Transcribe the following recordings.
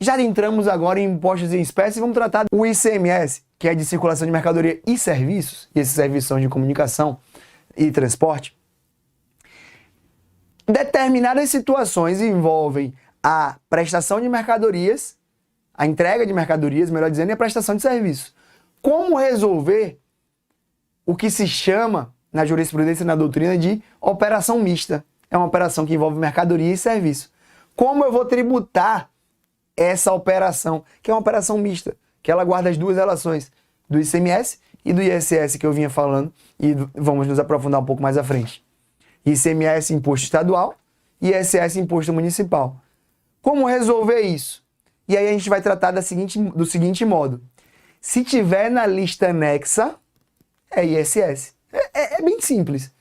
Já entramos agora em impostos em espécie e vamos tratar do ICMS, que é de circulação de mercadoria e serviços, e esses serviços são de comunicação e transporte. Determinadas situações envolvem a prestação de mercadorias, a entrega de mercadorias, melhor dizendo, e a prestação de serviços. Como resolver o que se chama, na jurisprudência e na doutrina, de operação mista? É uma operação que envolve mercadoria e serviço. Como eu vou tributar essa operação, que é uma operação mista, que ela guarda as duas relações, do ICMS e do ISS que eu vinha falando, e vamos nos aprofundar um pouco mais à frente. ICMS, imposto estadual, e ISS, imposto municipal. Como resolver isso? E aí a gente vai tratar do seguinte modo. Se tiver na lista anexa, é ISS. É bem simples.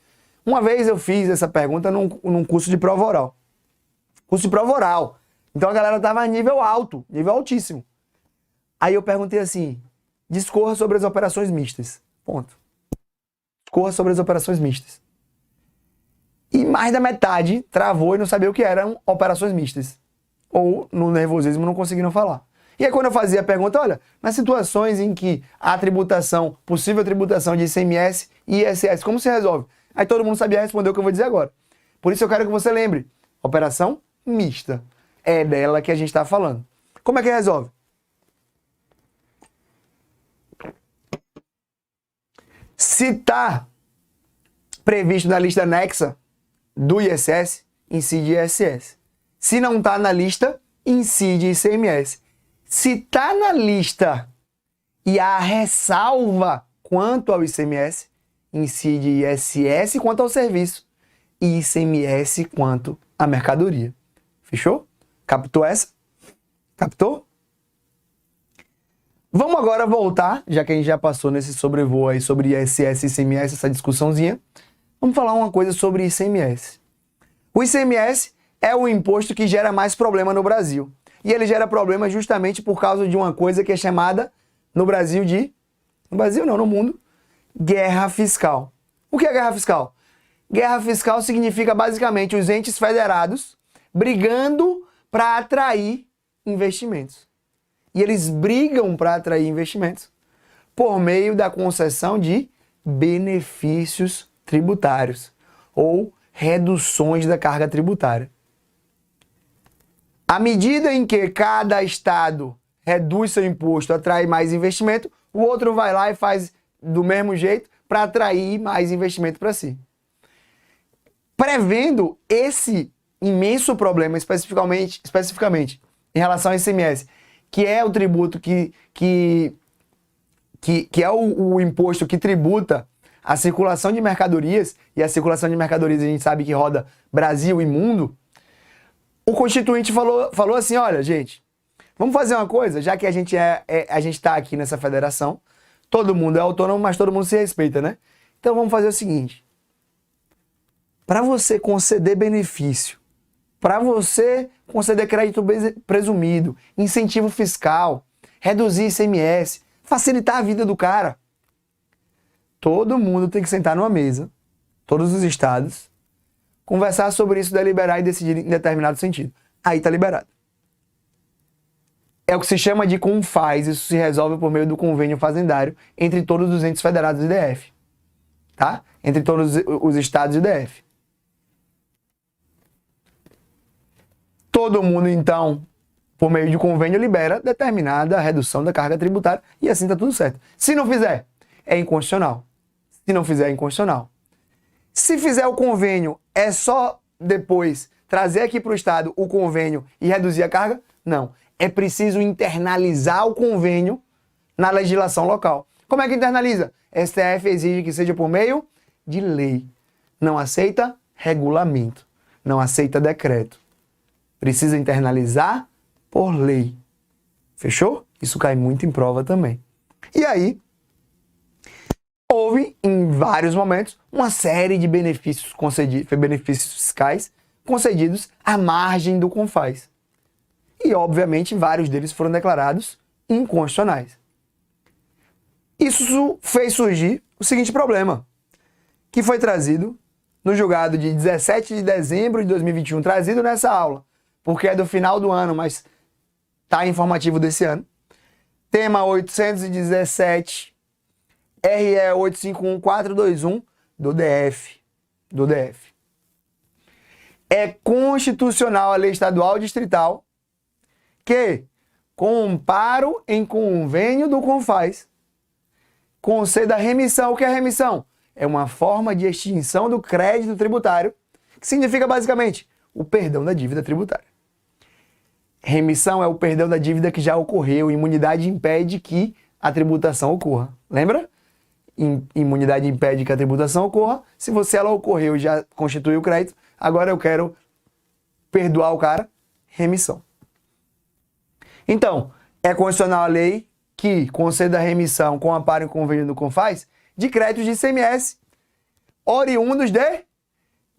Uma vez eu fiz essa pergunta num curso de prova oral. Curso de prova oral. Então a galera estava nível alto, nível altíssimo. Aí eu perguntei assim, discorra sobre as operações mistas. Ponto. Discorra sobre as operações mistas. E mais da metade travou e não sabia o que eram operações mistas. Ou no nervosismo não conseguiram falar. E aí quando eu fazia a pergunta, olha, nas situações em que há tributação, possível tributação de ICMS e ISS, como se resolve? Aí todo mundo sabia responder o que eu vou dizer agora. Por isso eu quero que você lembre, operação mista. É dela que a gente está falando. Como é que resolve? Se está previsto na lista anexa do ISS, incide ISS. Se não está na lista, incide ICMS. Se está na lista e há ressalva quanto ao ICMS, incide ISS quanto ao serviço e ICMS quanto à mercadoria. Fechou? Captou essa? Captou? Vamos agora voltar, já que a gente já passou nesse sobrevoo aí sobre ISS e ICMS, essa discussãozinha. Vamos falar uma coisa sobre ICMS. O ICMS é o imposto que gera mais problema no Brasil. E ele gera problema justamente por causa de uma coisa que é chamada, no Brasil de... No Brasil não, no mundo. Guerra fiscal. O que é guerra fiscal? Guerra fiscal significa basicamente os entes federados brigando para atrair investimentos. E eles brigam para atrair investimentos por meio da concessão de benefícios tributários ou reduções da carga tributária. À medida em que cada estado reduz seu imposto, atrai mais investimento, o outro vai lá e faz do mesmo jeito para atrair mais investimento para si. Prevendo esse imenso problema, especificamente em relação ao ICMS, que é o tributo que é o imposto que tributa a circulação de mercadorias, e a circulação de mercadorias a gente sabe que roda Brasil e mundo, o Constituinte falou assim, olha, gente, vamos fazer uma coisa, já que a gente está aqui nessa federação, todo mundo é autônomo, mas todo mundo se respeita, né? Então vamos fazer o seguinte, para você conceder benefício, para você conceder crédito presumido, incentivo fiscal, reduzir ICMS, facilitar a vida do cara, todo mundo tem que sentar numa mesa, todos os estados, conversar sobre isso, deliberar e decidir em determinado sentido. Aí tá liberado. É o que se chama de CONFAS, isso se resolve por meio do convênio fazendário entre todos os entes federados do DF. Tá? Entre todos os estados do DF. Todo mundo, então, por meio de convênio, libera determinada redução da carga tributária e assim tá tudo certo. Se não fizer, é inconstitucional. Se não fizer, é inconstitucional. Se fizer o convênio, é só depois trazer aqui para o Estado o convênio e reduzir a carga? Não. É preciso internalizar o convênio na legislação local. Como é que internaliza? STF exige que seja por meio de lei. Não aceita regulamento. Não aceita decreto. Precisa internalizar por lei. Fechou? Isso cai muito em prova também. E aí, houve, em vários momentos, uma série de benefícios fiscais concedidos à margem do CONFAS. E, obviamente, vários deles foram declarados inconstitucionais. Isso fez surgir o seguinte problema, que foi trazido no julgado de 17 de dezembro de 2021, trazido nessa aula, porque é do final do ano, mas tá informativo desse ano. Tema 817, RE 851421 do DF. É constitucional a lei estadual distrital que, com amparo em convênio do CONFAS, conceda remissão. O que é remissão? É uma forma de extinção do crédito tributário, que significa basicamente o perdão da dívida tributária. Remissão é o perdão da dívida que já ocorreu. Imunidade impede que a tributação ocorra. Lembra? Imunidade impede que a tributação ocorra. Se ela ocorreu e já constituiu o crédito, agora eu quero perdoar o cara, remissão. Então, é constitucional a lei que conceda remissão com amparo em convênio do CONFAS de créditos de ICMS oriundos de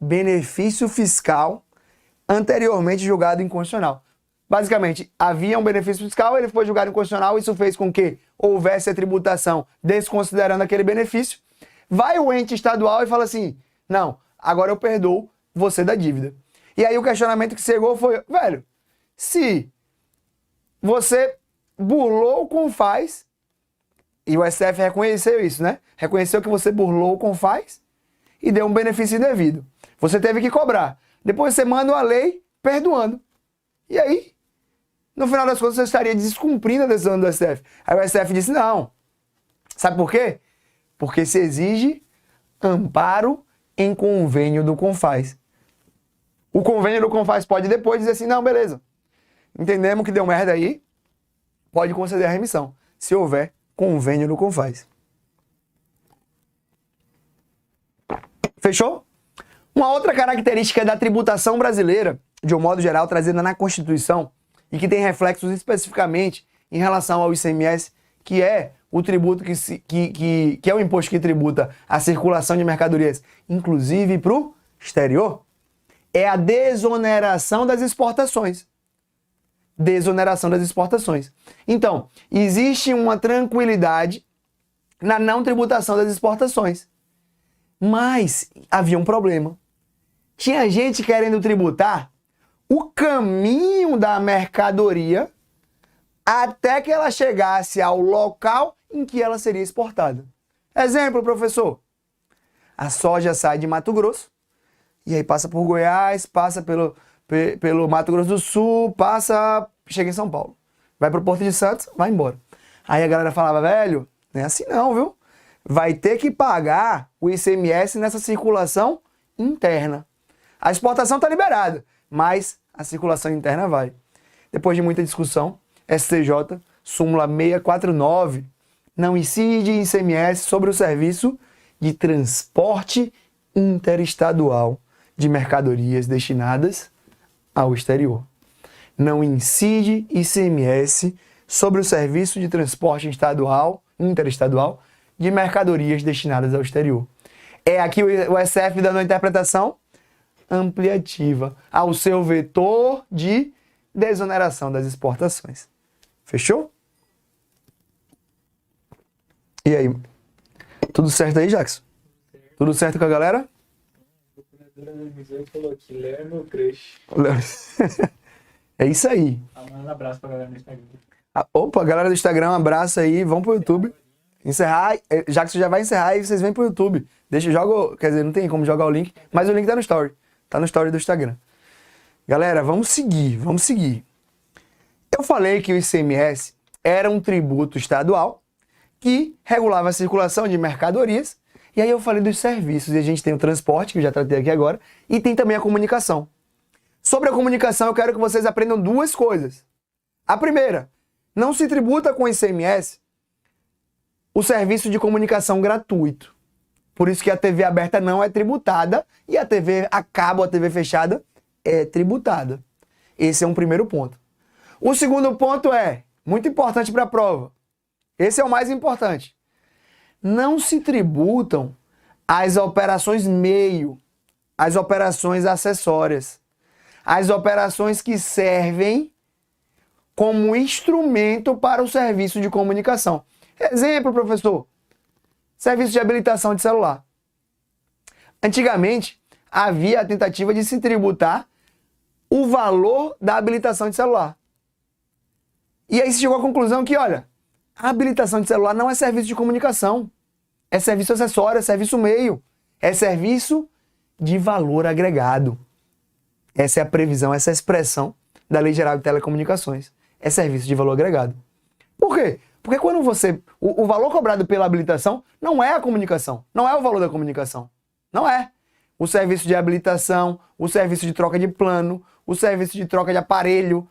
benefício fiscal anteriormente julgado inconstitucional. Basicamente, havia um benefício fiscal, ele foi julgado inconstitucional, isso fez com que houvesse a tributação desconsiderando aquele benefício. Vai o ente estadual e fala assim, não, agora eu perdoo você da dívida. E aí o questionamento que chegou foi, velho, se você burlou o CONFAS, e o STF reconheceu isso, né? Reconheceu que você burlou o CONFAS e deu um benefício indevido. Você teve que cobrar. Depois você manda uma lei perdoando. E aí, no final das contas, você estaria descumprindo a decisão do STF. Aí o STF disse, não. Sabe por quê? Porque se exige amparo em convênio do CONFAS. O convênio do CONFAS pode depois dizer assim, não, beleza. Entendemos que deu merda aí, pode conceder a remissão, se houver convênio do CONFAS. Fechou? Uma outra característica da tributação brasileira, de um modo geral, trazida na Constituição, e que tem reflexos especificamente em relação ao ICMS, que é o tributo que é o imposto que tributa a circulação de mercadorias, inclusive para o exterior, é a desoneração das exportações. Desoneração das exportações. Então, existe uma tranquilidade na não tributação das exportações. Mas havia um problema. Tinha gente querendo tributar o caminho da mercadoria até que ela chegasse ao local em que ela seria exportada. Exemplo, professor. A soja sai de Mato Grosso, e aí passa por Goiás, passa pelo Mato Grosso do Sul, chega em São Paulo. Vai pro Porto de Santos, vai embora. Aí a galera falava, velho, não é assim não, viu? Vai ter que pagar o ICMS nessa circulação interna. A exportação tá liberada, mas a circulação interna vai. Depois de muita discussão, STJ, súmula 649, não incide ICMS sobre o serviço de transporte interestadual de mercadorias destinadas ao exterior. Não incide ICMS sobre o serviço de transporte interestadual de mercadorias destinadas ao exterior. É aqui o SF dando uma interpretação ampliativa ao seu vetor de desoneração das exportações. Fechou? E aí? Tudo certo aí, Jackson? Tudo certo com a galera? Falou aqui, Léo é meu crush. É isso aí. Um abraço pra galera no Instagram. Opa, galera do Instagram, um abraço aí. Vamos pro YouTube. Encerrar. Jackson já vai encerrar e vocês vêm pro YouTube. Quer dizer, não tem como jogar o link, mas o link tá no story. Tá no story do Instagram. Galera, vamos seguir. Eu falei que o ICMS era um tributo estadual que regulava a circulação de mercadorias. E aí eu falei dos serviços, e a gente tem o transporte, que eu já tratei aqui agora, e tem também a comunicação. Sobre a comunicação, eu quero que vocês aprendam duas coisas. A primeira, não se tributa com ICMS o serviço de comunicação gratuito. Por isso que a TV aberta não é tributada e a TV a cabo, a TV fechada, é tributada. Esse é um primeiro ponto. O segundo ponto é, muito importante para a prova, esse é o mais importante. Não se tributam as operações meio, as operações acessórias, as operações que servem como instrumento para o serviço de comunicação. Exemplo, professor, serviço de habilitação de celular. Antigamente, havia a tentativa de se tributar o valor da habilitação de celular. E aí se chegou à conclusão que, olha, a habilitação de celular não é serviço de comunicação. É serviço acessório, é serviço meio. É serviço de valor agregado. Essa é a previsão, essa é a expressão da Lei Geral de Telecomunicações. É serviço de valor agregado. Por quê? Porque quando você... O valor cobrado pela habilitação não é a comunicação. Não é o valor da comunicação. Não é. O serviço de habilitação, o serviço de troca de plano, o serviço de troca de aparelho,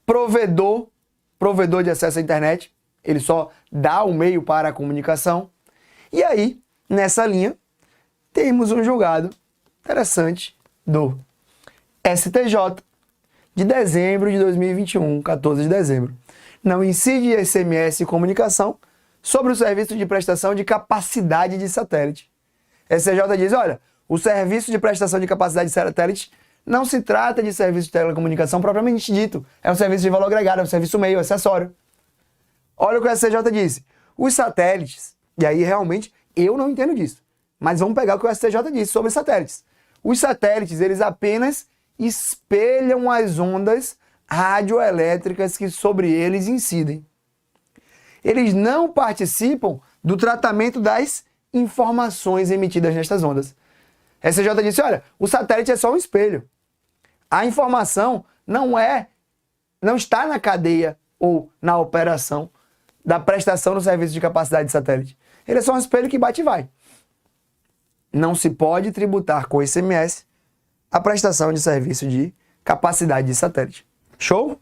provedor de acesso à internet, ele só dá o meio para a comunicação. E aí, nessa linha, temos um julgado interessante do STJ de dezembro de 2021, 14 de dezembro. Não incide ICMS e comunicação sobre o serviço de prestação de capacidade de satélite. STJ diz, olha, o serviço de prestação de capacidade de satélite não se trata de serviço de telecomunicação propriamente dito. É um serviço de valor agregado, é um serviço meio, acessório. Olha o que o STJ disse. Os satélites, e aí realmente eu não entendo disso, mas vamos pegar o que o STJ disse sobre satélites. Os satélites, eles apenas espelham as ondas radioelétricas que sobre eles incidem. Eles não participam do tratamento das informações emitidas nestas ondas. A STJ disse, olha, o satélite é só um espelho. A informação não está na cadeia ou na operação da prestação do serviço de capacidade de satélite. Ele é só um espelho que bate e vai. Não se pode tributar com ICMS a prestação de serviço de capacidade de satélite. Show?